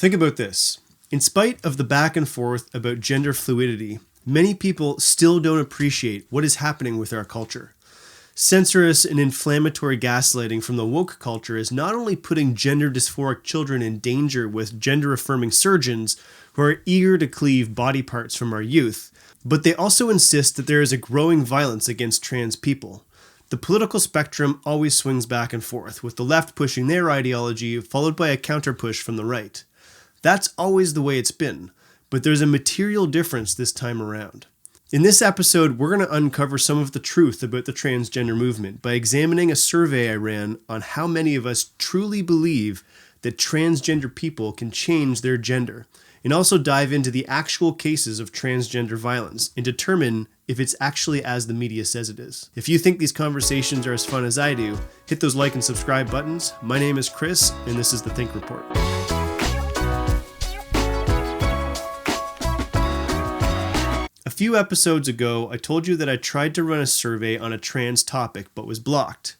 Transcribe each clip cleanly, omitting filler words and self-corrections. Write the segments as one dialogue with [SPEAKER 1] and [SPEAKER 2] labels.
[SPEAKER 1] Think about this. In spite of the back and forth about gender fluidity, many people still don't appreciate what is happening with our culture. Censorious and inflammatory gaslighting from the woke culture is not only putting gender dysphoric children in danger with gender-affirming surgeons who are eager to cleave body parts from our youth, but they also insist that there is a growing violence against trans people. The political spectrum always swings back and forth, with the left pushing their ideology, followed by a counter-push from the right. That's always the way it's been, but there's a material difference this time around. In this episode, we're going to uncover some of the truth about the transgender movement by examining a survey I ran on how many of us truly believe that transgender people can change their gender, and also dive into the actual cases of transgender violence and determine if it's actually as the media says it is. If you think these conversations are as fun as I do, hit those like and subscribe buttons. My name is Chris, and this is The Think Report. A few episodes ago, I told you that I tried to run a survey on a trans topic but was blocked.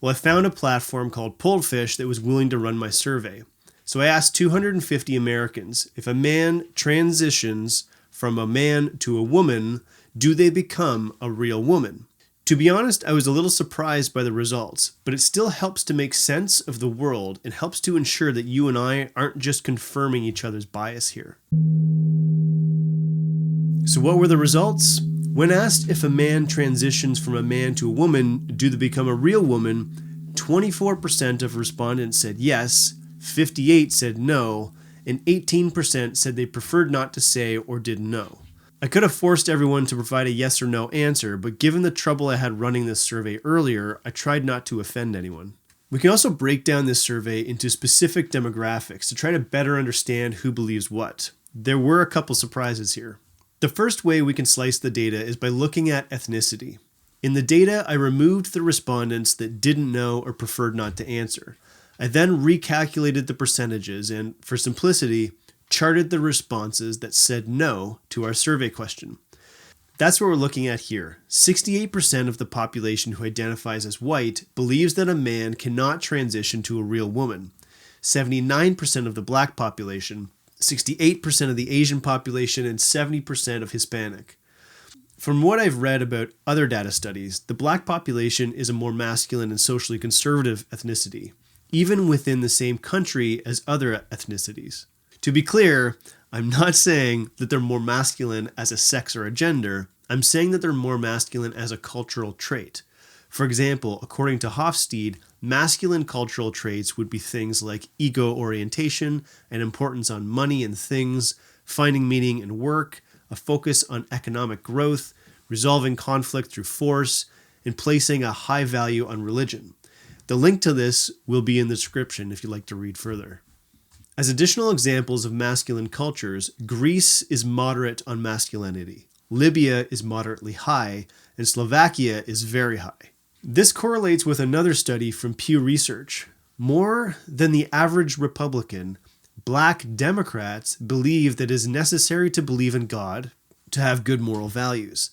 [SPEAKER 1] Well, I found a platform called Pollfish that was willing to run my survey. So I asked 250 Americans, if a man transitions from a man to a woman, do they become a real woman? To be honest, I was a little surprised by the results, but it still helps to make sense of the world and helps to ensure that you and I aren't just confirming each other's bias here. So what were the results? When asked if a man transitions from a man to a woman, do they become a real woman, 24% of respondents said yes, 58% said no, and 18% said they preferred not to say or didn't know. I could have forced everyone to provide a yes or no answer, but given the trouble I had running this survey earlier, I tried not to offend anyone. We can also break down this survey into specific demographics to try to better understand who believes what. There were a couple surprises here. The first way we can slice the data is by looking at ethnicity. In the data, I removed the respondents that didn't know or preferred not to answer. I then recalculated the percentages and, for simplicity, charted the responses that said no to our survey question. That's what we're looking at here. 68% of the population who identifies as white believes that a man cannot transition to a real woman. 79% of the black population, 68% of the Asian population, and 70% of Hispanic. From what I've read about other data studies, the black population is a more masculine and socially conservative ethnicity, even within the same country as other ethnicities. To be clear, I'm not saying that they're more masculine as a sex or a gender. I'm saying that they're more masculine as a cultural trait. For example, according to Hofstede, masculine cultural traits would be things like ego orientation, an importance on money and things, finding meaning in work, a focus on economic growth, resolving conflict through force, and placing a high value on religion. The link to this will be in the description if you'd like to read further. As additional examples of masculine cultures, Greece is moderate on masculinity, Libya is moderately high, and Slovakia is very high. This correlates with another study from Pew Research. More than the average Republican, black Democrats believe that it is necessary to believe in God to have good moral values.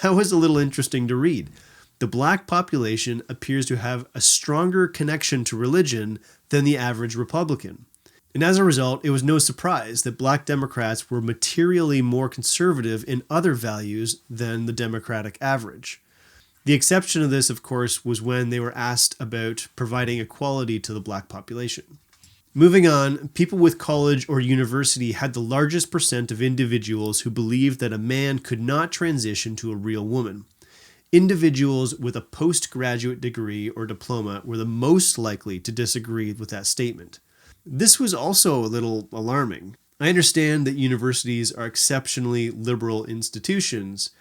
[SPEAKER 1] That was a little interesting to read. The black population appears to have a stronger connection to religion than the average Republican. And as a result, it was no surprise that black Democrats were materially more conservative in other values than the Democratic average. The exception to this, of course, was when they were asked about providing equality to the black population. Moving on, people with college or university had the largest percent of individuals who believed that a man could not transition to a real woman. Individuals with a postgraduate degree or diploma were the most likely to disagree with that statement. This was also a little alarming. I understand that universities are exceptionally liberal institutions,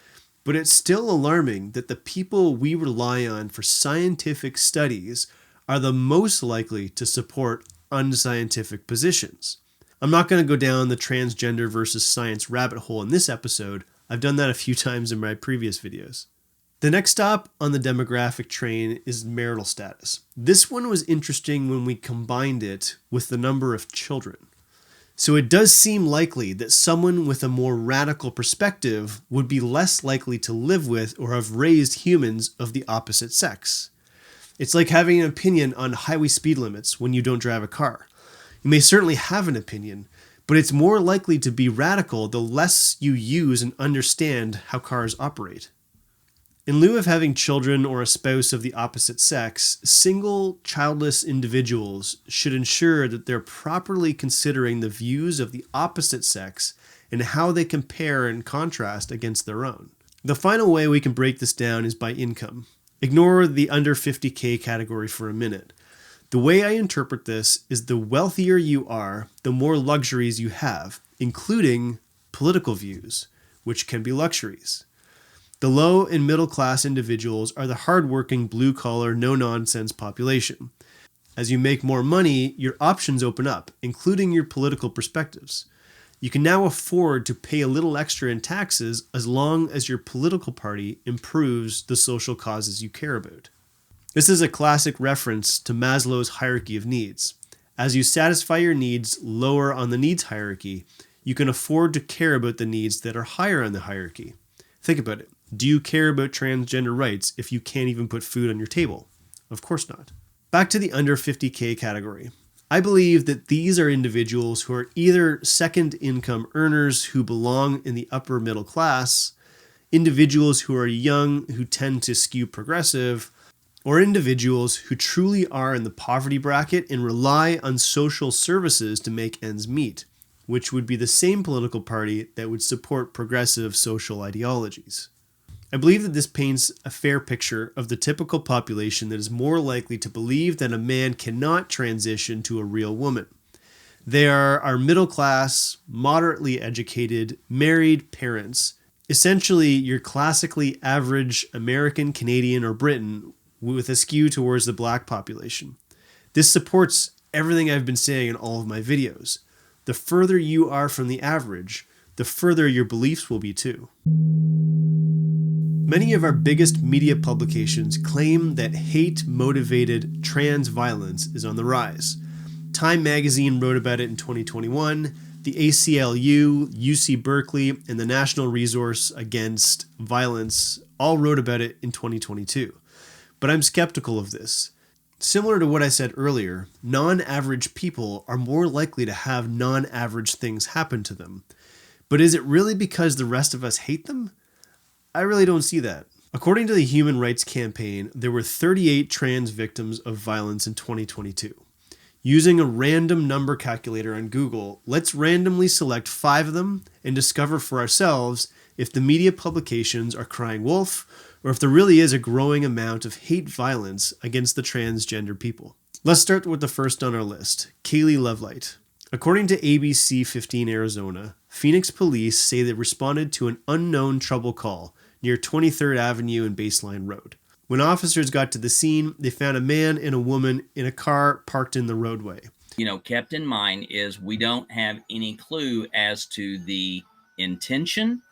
[SPEAKER 1] but it's still alarming that the people we rely on for scientific studies are the most likely to support unscientific positions. I'm not going to go down the transgender versus science rabbit hole in this episode. I've done that a few times in my previous videos. The next stop on the demographic train is marital status. This one was interesting when we combined it with the number of children. So it does seem likely that someone with a more radical perspective would be less likely to live with or have raised humans of the opposite sex. It's like having an opinion on highway speed limits when you don't drive a car. You may certainly have an opinion, but it's more likely to be radical the less you use and understand how cars operate. In lieu of having children or a spouse of the opposite sex, single, childless individuals should ensure that they're properly considering the views of the opposite sex and how they compare and contrast against their own. The final way we can break this down is by income. Ignore the under 50K category for a minute. The way I interpret this is the wealthier you are, the more luxuries you have, including political views, which can be luxuries. The low and middle class individuals are the hardworking, blue-collar, no-nonsense population. As you make more money, your options open up, including your political perspectives. You can now afford to pay a little extra in taxes as long as your political party improves the social causes you care about. This is a classic reference to Maslow's hierarchy of needs. As you satisfy your needs lower on the needs hierarchy, you can afford to care about the needs that are higher on the hierarchy. Think about it. Do you care about transgender rights if you can't even put food on your table? Of course not. Back to the under 50K category. I believe that these are individuals who are either second income earners who belong in the upper middle class, individuals who are young who tend to skew progressive, or individuals who truly are in the poverty bracket and rely on social services to make ends meet, which would be the same political party that would support progressive social ideologies. I believe that this paints a fair picture of the typical population that is more likely to believe that a man cannot transition to a real woman. They are our middle class, moderately educated, married parents, essentially your classically average American, Canadian, or Briton with a skew towards the black population. This supports everything I've been saying in all of my videos. The further you are from the average, the further your beliefs will be too. Many of our biggest media publications claim that hate-motivated trans violence is on the rise. Time magazine wrote about it in 2021, the ACLU, UC Berkeley, and the National Resource Against Violence all wrote about it in 2022. But I'm skeptical of this. Similar to what I said earlier, non-average people are more likely to have non-average things happen to them. But is it really because the rest of us hate them? I really don't see that. According to the Human Rights Campaign, there were 38 trans victims of violence in 2022. Using a random number calculator on Google, let's randomly select 5 of them and discover for ourselves if the media publications are crying wolf or if there really is a growing amount of hate violence against the transgender people. Let's start with the first on our list, Kaylee Lovelight. According to ABC 15 Arizona, Phoenix police say they responded to an unknown trouble call near 23rd Avenue and Baseline Road. When officers got to the scene, they found a man and a woman in a car parked in the roadway.
[SPEAKER 2] Kept in mind is we don't have any clue as to the intention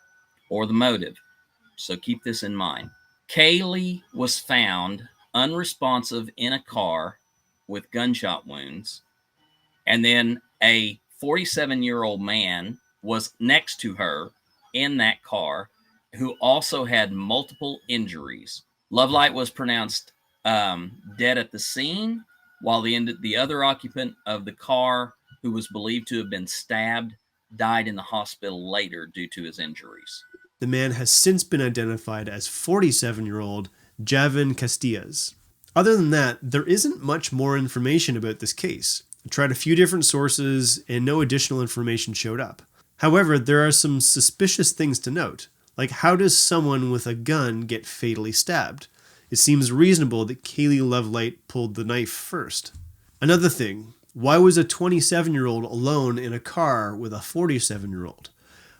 [SPEAKER 2] or the motive. So keep this in mind. Kaylee was found unresponsive in a car with gunshot wounds, and then a 47-year-old man was next to her in that car who also had multiple injuries. Lovelight was pronounced dead at the scene, while the other occupant of the car, who was believed to have been stabbed, died in the hospital later due to his injuries.
[SPEAKER 1] The man has since been identified as 47-year-old Javin Castillas. Other than that, there isn't much more information about this case. I tried a few different sources and no additional information showed up. However, there are some suspicious things to note, like how does someone with a gun get fatally stabbed? It seems reasonable that Kaylee Lovelight pulled the knife first. Another thing, why was a 27-year-old alone in a car with a 47-year-old?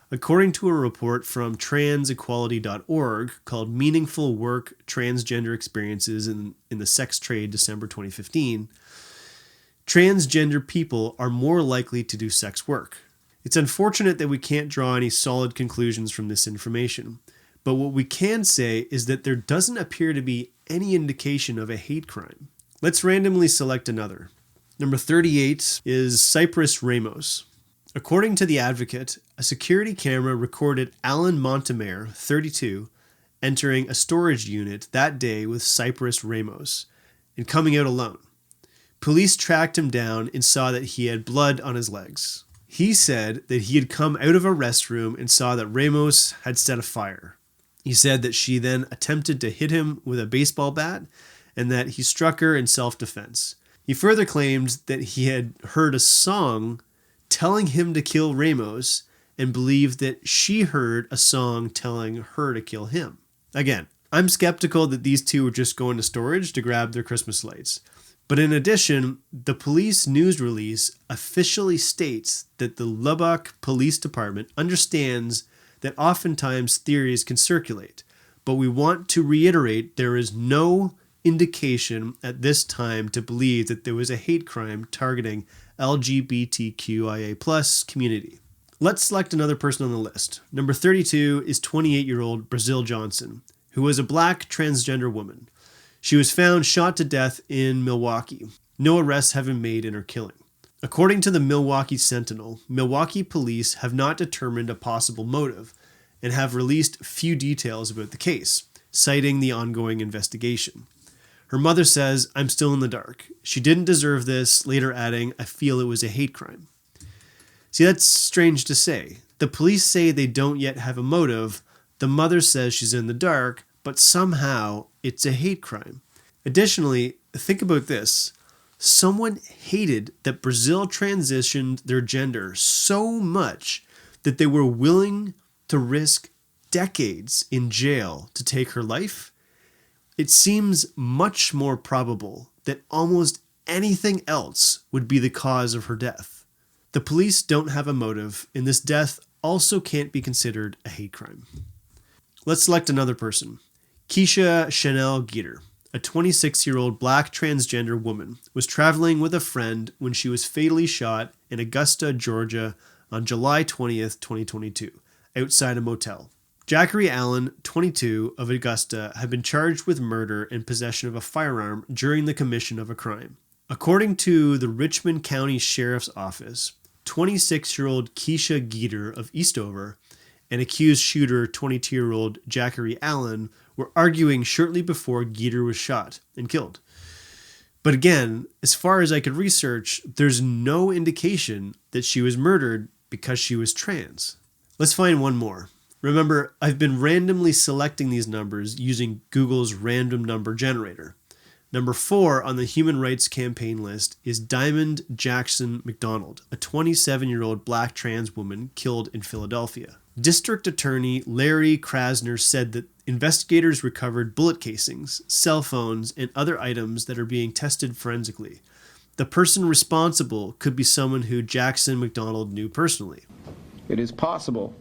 [SPEAKER 1] According to a report from transequality.org called Meaningful Work Transgender Experiences in the Sex Trade, December 2015, transgender people are more likely to do sex work. It's unfortunate that we can't draw any solid conclusions from this information, but what we can say is that there doesn't appear to be any indication of a hate crime. Let's randomly select another. Number 38 is Cypress Ramos. According to The Advocate, a security camera recorded Alan Montemare, 32, entering a storage unit that day with Cypress Ramos and coming out alone. Police tracked him down and saw that he had blood on his legs. He said that he had come out of a restroom and saw that Ramos had set a fire. He said that she then attempted to hit him with a baseball bat and that he struck her in self-defense. He further claimed that he had heard a song telling him to kill Ramos and believed that she heard a song telling her to kill him. Again, I'm skeptical that these two were just going to storage to grab their Christmas lights. But in addition, the police news release officially states that the Lubbock Police Department understands that oftentimes theories can circulate, but we want to reiterate there is no indication at this time to believe that there was a hate crime targeting LGBTQIA+ community. Let's select another person on the list. Number 32 is 28-year-old Brazil Johnson, who was a black transgender woman. She was found shot to death in Milwaukee. No arrests have been made in her killing. According to the Milwaukee Sentinel, Milwaukee police have not determined a possible motive and have released few details about the case, citing the ongoing investigation. Her mother says, "I'm still in the dark. She didn't deserve this," later adding, "I feel it was a hate crime." See, that's strange to say. The police say they don't yet have a motive. The mother says she's in the dark, but somehow it's a hate crime. Additionally, think about this. Someone hated that Brazil transitioned their gender so much that they were willing to risk decades in jail to take her life. It seems much more probable that almost anything else would be the cause of her death. The police don't have a motive, and this death also can't be considered a hate crime. Let's select another person. Keisha Chanel Geter, a 26-year-old black transgender woman, was traveling with a friend when she was fatally shot in Augusta, Georgia on July 20th, 2022, outside a motel. Jackery Allen, 22, of Augusta, had been charged with murder and possession of a firearm during the commission of a crime. According to the Richmond County Sheriff's Office, 26-year-old Keisha Geter of Eastover and accused shooter 22-year-old Jackery Allen were arguing shortly before Geter was shot and killed. But again, as far as I could research, there's no indication that she was murdered because she was trans. Let's find one more. Remember, I've been randomly selecting these numbers using Google's random number generator. Number 4 on the Human Rights Campaign list is Diamond Jackson McDonald, a 27-year-old black trans woman killed in Philadelphia. District Attorney Larry Krasner said that investigators recovered bullet casings, cell phones, and other items that are being tested forensically. The person responsible could be someone who Jackson McDonald knew personally.
[SPEAKER 3] It is possible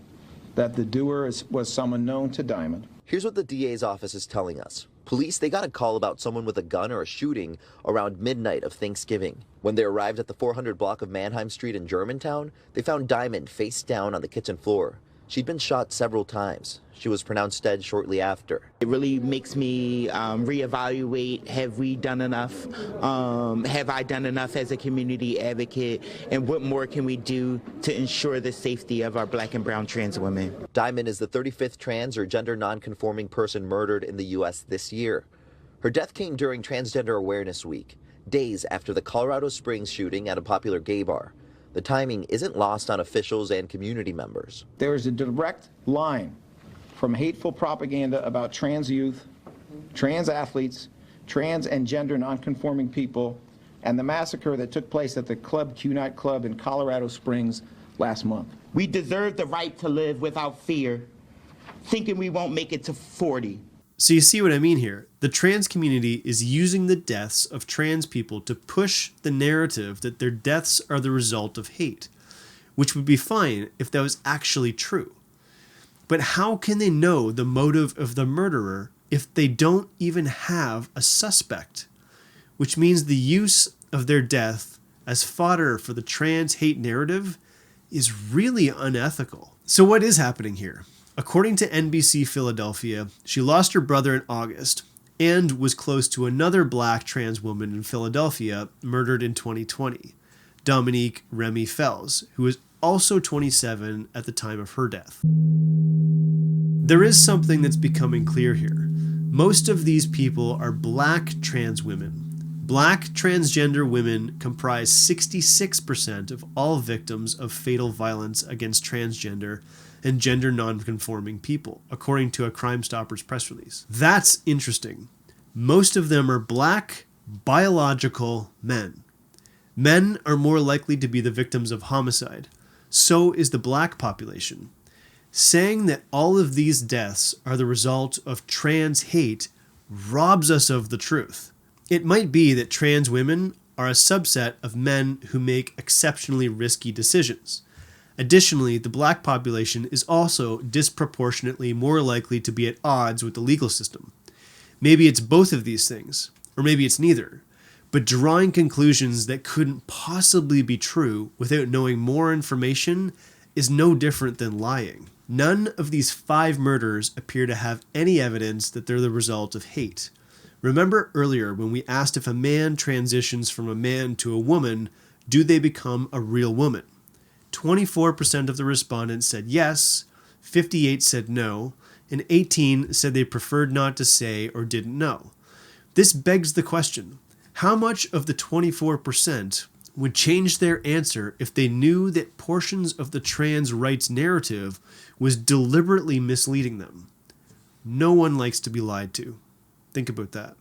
[SPEAKER 3] that the doer was someone known to Diamond.
[SPEAKER 4] Here's what the DA's office is telling us. Police, they got a call about someone with a gun or a shooting around midnight of Thanksgiving. When they arrived at the 400 block of Mannheim Street in Germantown, they found Diamond face down on the kitchen floor. She'd been shot several times. She was pronounced dead shortly after.
[SPEAKER 5] It really makes me reevaluate, have we done enough? Have I done enough as a community advocate? And what more can we do to ensure the safety of our black and brown trans women?
[SPEAKER 4] Diamond is the 35th trans or gender nonconforming person murdered in the U.S. this year. Her death came during Transgender Awareness Week, days after the Colorado Springs shooting at a popular gay bar. The timing isn't lost on officials and community members.
[SPEAKER 3] There is a direct line from hateful propaganda about trans youth, trans athletes, trans and gender nonconforming people, and the massacre that took place at the Club Q Night Club in Colorado Springs last month.
[SPEAKER 5] We deserve the right to live without fear, thinking we won't make it to 40.
[SPEAKER 1] So you see what I mean here. The trans community is using the deaths of trans people to push the narrative that their deaths are the result of hate, which would be fine if that was actually true. But how can they know the motive of the murderer if they don't even have a suspect? Which means the use of their death as fodder for the trans hate narrative is really unethical. So what is happening here? According to NBC Philadelphia, she lost her brother in August and was close to another black trans woman in Philadelphia murdered in 2020, Dominique Remy Fells, who was also 27 at the time of her death. There is something that's becoming clear here. Most of these people are black trans women, Black transgender women comprise 66% of all victims of fatal violence against transgender and gender nonconforming people, according to a Crime Stoppers press release. That's interesting. Most of them are black, biological men. Men are more likely to be the victims of homicide. So is the black population. Saying that all of these deaths are the result of trans hate robs us of the truth. It might be that trans women are a subset of men who make exceptionally risky decisions. Additionally, the black population is also disproportionately more likely to be at odds with the legal system. Maybe it's both of these things, or maybe it's neither. But drawing conclusions that couldn't possibly be true without knowing more information is no different than lying. None of these 5 murders appear to have any evidence that they're the result of hate. Remember earlier when we asked if a man transitions from a man to a woman, do they become a real woman? 24% of the respondents said yes, 58% said no, and 18% said they preferred not to say or didn't know. This begs the question, how much of the 24% would change their answer if they knew that portions of the trans rights narrative was deliberately misleading them? No one likes to be lied to. Think about that.